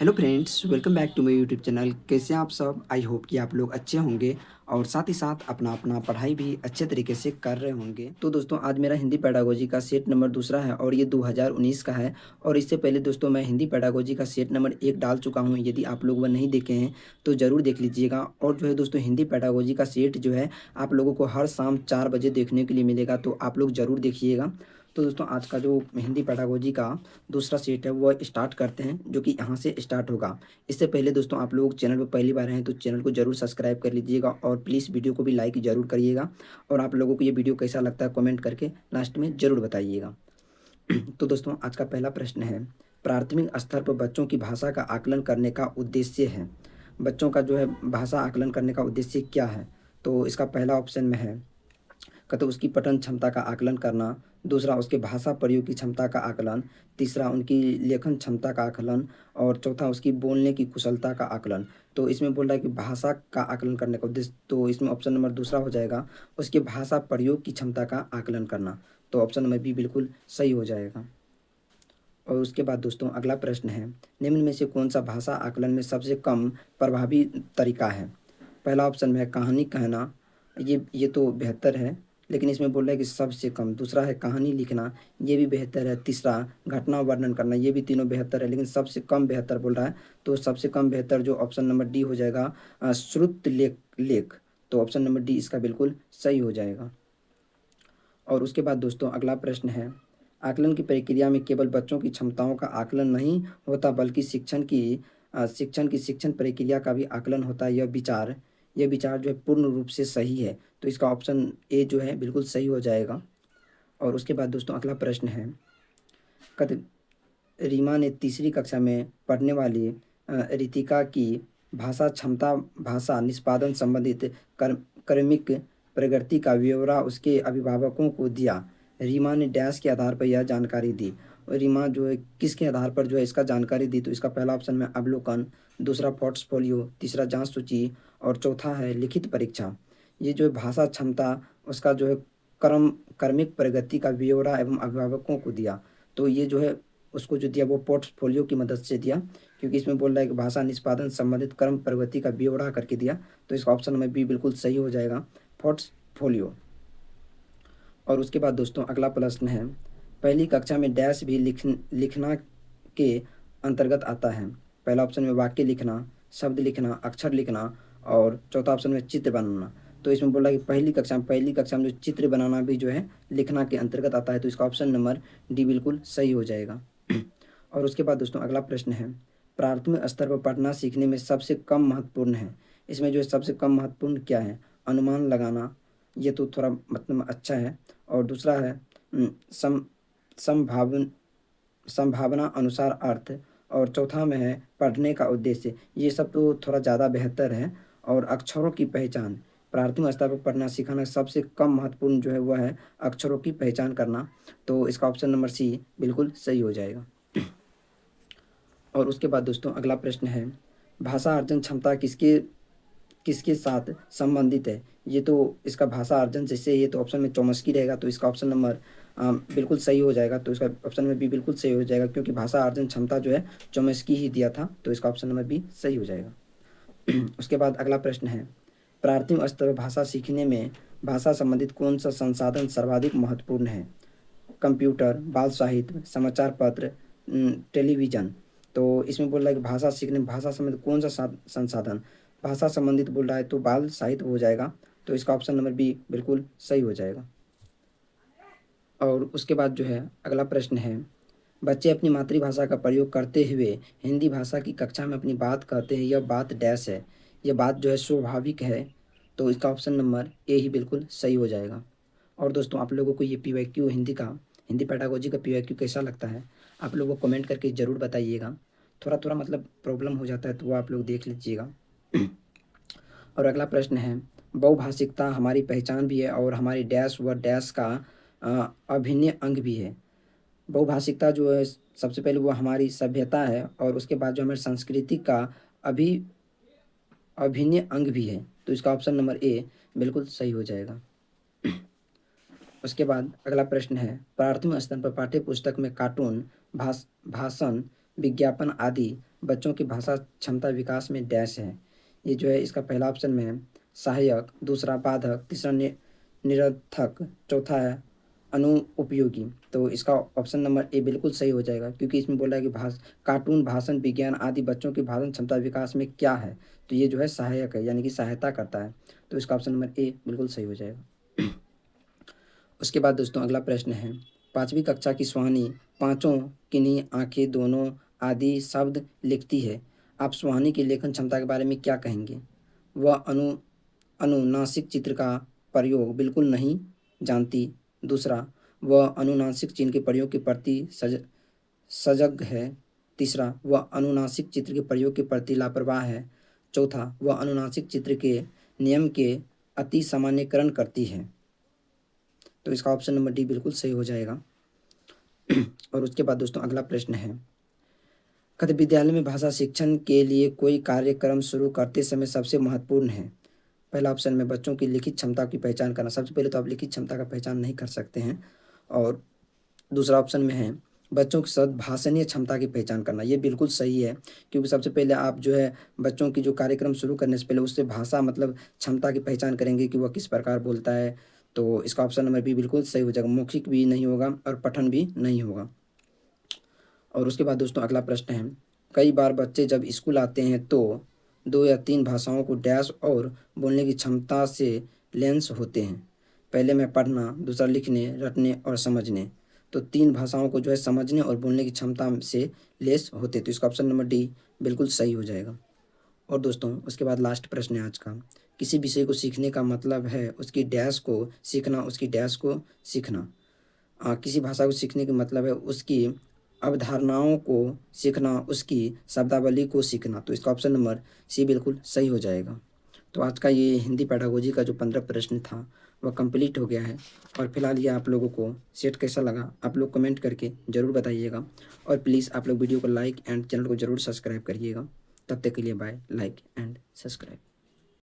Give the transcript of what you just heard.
Hello friends, welcome back to my YouTube channel. कैसे हैं आप सब? आई होप कि आप लोग अच्छे होंगे और साथ ही साथ अपना अपना पढ़ाई भी अच्छे तरीके से कर रहे होंगे। तो दोस्तों, आज मेरा हिंदी पेडागोजी का सेट नंबर दूसरा है और ये 2019 का है। और इससे पहले दोस्तों, मैं हिंदी पेडागोजी का सेट नंबर 1 डाल चुका हूँ। यदि आप लोग वह नहीं देखे हैं तो ज़रूर देख लीजिएगा। और जो है दोस्तों, हिंदी पेडागोजी का सेट जो है आप लोगों को हर शाम 4 बजे देखने के लिए मिलेगा, तो आप लोग ज़रूर देखिएगा। तो दोस्तों, आज का जो हिंदी पेडागोजी का दूसरा सेट है वो स्टार्ट करते हैं, जो कि यहाँ से स्टार्ट होगा। इससे पहले दोस्तों, आप लोग चैनल पर पहली बार हैं तो चैनल को जरूर सब्सक्राइब कर लीजिएगा और प्लीज़ वीडियो को भी लाइक ज़रूर करिएगा। और आप लोगों को ये वीडियो कैसा लगता है कमेंट करके लास्ट में ज़रूर बताइएगा। तो दोस्तों, आज का पहला प्रश्न है, प्राथमिक स्तर पर बच्चों की भाषा का आकलन करने का उद्देश्य है। बच्चों का जो है भाषा आकलन करने का उद्देश्य क्या है? तो इसका पहला ऑप्शन में है, कहते उसकी पठन क्षमता का आकलन करना, दूसरा उसके भाषा प्रयोग की क्षमता का आकलन, तीसरा उनकी लेखन क्षमता का आकलन और चौथा उसकी बोलने की कुशलता का आकलन। तो इसमें बोल रहा है कि भाषा का आकलन करने का उद्देश्य, तो इसमें ऑप्शन नंबर दूसरा हो जाएगा, उसके भाषा प्रयोग की क्षमता का आकलन करना। तो ऑप्शन नंबर बी बिल्कुल सही हो जाएगा। और उसके बाद दोस्तों, अगला प्रश्न है, निम्न में से कौन सा भाषा आकलन में सबसे कम प्रभावी तरीका है? पहला ऑप्शन में है कहानी कहना, ये तो बेहतर है, लेकिन इसमें बोल रहा है कि सबसे कम। दूसरा है कहानी लिखना, ये भी बेहतर है। तीसरा घटना वर्णन करना, ये भी तीनों बेहतर है, लेकिन सबसे कम बेहतर बोल रहा है। तो सबसे कम बेहतर जो ऑप्शन नंबर डी हो जाएगा, श्रुत लेख लेख। तो ऑप्शन नंबर डी इसका बिल्कुल सही हो जाएगा। और उसके बाद दोस्तों, अगला प्रश्न है, आकलन की प्रक्रिया में केवल बच्चों की क्षमताओं का आकलन नहीं होता, बल्कि शिक्षण प्रक्रिया का भी आकलन होता है। यह विचार जो है पूर्ण रूप से सही है। तो इसका ऑप्शन ए जो है बिल्कुल सही हो जाएगा। और उसके बाद दोस्तों, अगला प्रश्न है, कद रीमा ने तीसरी कक्षा में पढ़ने वाली रितिका की भाषा क्षमता भाषा निष्पादन संबंधित क्रमिक प्रगति का ब्यौरा उसके अभिभावकों को दिया। रीमा ने डैश के आधार पर यह जानकारी दी। और रीमा जो है किसके आधार पर जो है इसका जानकारी दी? तो इसका पहला ऑप्शन में अवलोकन, दूसरा पोर्टफोलियो, तीसरा जांच सूची और चौथा है लिखित परीक्षा। ये जो है भाषा क्षमता उसका जो है क्रमिक प्रगति का ब्यौरा एवं अभिभावकों को दिया। तो ये जो है उसको जो दिया वो पोर्टफोलियो की मदद से दिया, क्योंकि इसमें बोल रहा है कि भाषा निष्पादन संबंधित क्रम प्रगति का ब्यौरा करके दिया। तो इसका ऑप्शन नंबर बी बिल्कुल सही हो जाएगा, पोर्टफोलियो। और उसके बाद दोस्तों, अगला प्रश्न है, पहली कक्षा में डैश भी लिखना के अंतर्गत आता है। पहला ऑप्शन में वाक्य लिखना, शब्द लिखना, अक्षर लिखना और चौथा ऑप्शन में चित्र बनाना। तो इसमें बोला कि पहली कक्षा में जो चित्र बनाना भी जो है लिखना के अंतर्गत आता है। तो इसका ऑप्शन नंबर डी बिल्कुल सही हो जाएगा। और उसके बाद दोस्तों, अगला प्रश्न है, प्राथमिक स्तर पर पढ़ना सीखने में सबसे कम महत्वपूर्ण है। इसमें जो है सबसे कम महत्वपूर्ण क्या है? अनुमान लगाना, ये तो थोड़ा मतलब अच्छा है। और दूसरा है सम संभावन संभावना अनुसार अर्थ। और चौथा में है पढ़ने का उद्देश्य। ये सब तो थोड़ा ज़्यादा बेहतर है। और अक्षरों की पहचान, प्राथमिक स्तर पर पढ़ना सिखाना सबसे कम महत्वपूर्ण जो है वह है अक्षरों की पहचान करना। तो इसका ऑप्शन नंबर सी बिल्कुल सही हो जाएगा। और उसके बाद दोस्तों, अगला प्रश्न है, भाषा अर्जन क्षमता किसके किसके साथ संबंधित है? ये तो इसका भाषा अर्जन जैसे ये तो ऑप्शन में चौमस्की रहेगा। तो इसका ऑप्शन नंबर बिल्कुल सही हो जाएगा। तो इसका ऑप्शन नंबर बी बिल्कुल सही हो जाएगा, क्योंकि भाषा अर्जन क्षमता जो है चौमस्की ही दिया था। तो इसका ऑप्शन नंबर बी सही हो जाएगा। उसके बाद अगला प्रश्न है, प्राथमिक स्तर पर भाषा सीखने में भाषा संबंधित कौन सा संसाधन सर्वाधिक महत्वपूर्ण है? कंप्यूटर, बाल साहित्य, समाचार पत्र, टेलीविज़न। तो इसमें बोल रहा है कि भाषा सीखने में भाषा संबंधित कौन सा संसाधन भाषा संबंधित बोल रहा है, तो बाल साहित्य हो जाएगा। तो इसका ऑप्शन नंबर बी बिल्कुल सही हो जाएगा। और उसके बाद जो है अगला प्रश्न है, बच्चे अपनी मातृभाषा का प्रयोग करते हुए हिंदी भाषा की कक्षा में अपनी बात कहते हैं, यह बात डैश है। यह बात जो है स्वाभाविक है। तो इसका ऑप्शन नंबर ए ही बिल्कुल सही हो जाएगा। और दोस्तों, आप लोगों को ये पीवाईक्यू हिंदी पेडागोजी का पीवाईक्यू कैसा लगता है? आप लोगों को कमेंट करके ज़रूर बताइएगा। थोड़ा थोड़ा मतलब प्रॉब्लम हो जाता है तो वो आप लोग देख लीजिएगा। और अगला प्रश्न है, बहुभाषिकता हमारी पहचान भी है और हमारी डैश व डैश का अभिन्न अंग भी है। बहुभाषिकता जो है सबसे पहले वो हमारी सभ्यता है और उसके बाद जो हमारी संस्कृति का अभी अभिन्न अंग भी है। तो इसका ऑप्शन नंबर ए बिल्कुल सही हो जाएगा। उसके बाद अगला प्रश्न है, प्राथमिक स्तर पर पाठ्य पुस्तक में कार्टून, भाषण, विज्ञापन आदि बच्चों की भाषा क्षमता विकास में डैश है। ये जो है इसका पहला ऑप्शन में है सहायक, दूसरा बाधक, तीसरा निरर्थक, चौथा है अनुपयोगी। तो इसका ऑप्शन नंबर ए बिल्कुल सही हो जाएगा, क्योंकि इसमें बोला है कि कार्टून, भाषण, विज्ञान आदि बच्चों की भाषण क्षमता विकास में क्या है, तो ये जो है सहायक है, यानी कि सहायता करता है। तो इसका ऑप्शन नंबर ए बिल्कुल सही हो जाएगा। उसके बाद दोस्तों अगला प्रश्न है, 5वीं कक्षा की सुहानी पाँचों किन्हीं, आंखें, दोनों आदि शब्द लिखती है। आप सुहानी की लेखन क्षमता के बारे में क्या कहेंगे? वह अनुनासिक चित्र का प्रयोग बिल्कुल नहीं जानती। दूसरा, वह अनुनासिक चिन्ह के प्रयोग के प्रति सजग है। तीसरा, वह अनुनासिक चित्र के प्रयोग के प्रति लापरवाह है। चौथा, वह अनुनासिक चित्र के नियम के अति सामान्यकरण करती है। तो इसका ऑप्शन नंबर डी बिल्कुल सही हो जाएगा। और उसके बाद दोस्तों अगला प्रश्न है, कद विद्यालय में भाषा शिक्षण के लिए कोई कार्यक्रम शुरू करते समय सबसे महत्वपूर्ण है? पहला ऑप्शन में बच्चों की लिखित क्षमता की पहचान करना। सबसे पहले तो आप लिखित क्षमता का पहचान नहीं कर सकते हैं। और दूसरा ऑप्शन में है बच्चों की भाषणीय क्षमता की पहचान करना। ये बिल्कुल सही है, क्योंकि सबसे पहले आप जो है बच्चों की जो कार्यक्रम शुरू करने से पहले उससे भाषा मतलब क्षमता की पहचान करेंगे कि वह किस प्रकार बोलता है। तो इसका ऑप्शन नंबर बी बिल्कुल सही हो जाएगा। मौखिक भी नहीं होगा और पठन भी नहीं होगा। और उसके बाद दोस्तों अगला प्रश्न है, कई बार बच्चे जब स्कूल आते हैं तो 2 या 3 भाषाओं को डैश और बोलने की क्षमता से लेंस होते हैं। पहले में पढ़ना, दूसरा लिखने, रटने और समझने। तो 3 भाषाओं को जो है समझने और बोलने की क्षमता से लेस होते। तो इसका ऑप्शन नंबर डी बिल्कुल सही हो जाएगा। और दोस्तों उसके बाद लास्ट प्रश्न है आज का, किसी विषय को सीखने का मतलब है उसकी डैश को सीखना, उसकी डैश को सीखना। किसी भाषा को सीखने का मतलब है उसकी अवधारणाओं को सीखना, उसकी शब्दावली को सीखना। तो इसका ऑप्शन नंबर सी बिल्कुल सही हो जाएगा। तो आज का ये हिंदी पेडागोजी का जो 15 प्रश्न था वह कंप्लीट हो गया है। और फिलहाल ये आप लोगों को सेट कैसा लगा आप लोग कमेंट करके ज़रूर बताइएगा। और प्लीज़ आप लोग वीडियो को लाइक एंड चैनल को ज़रूर सब्सक्राइब करिएगा। तब तक के लिए बाय, लाइक एंड सब्सक्राइब।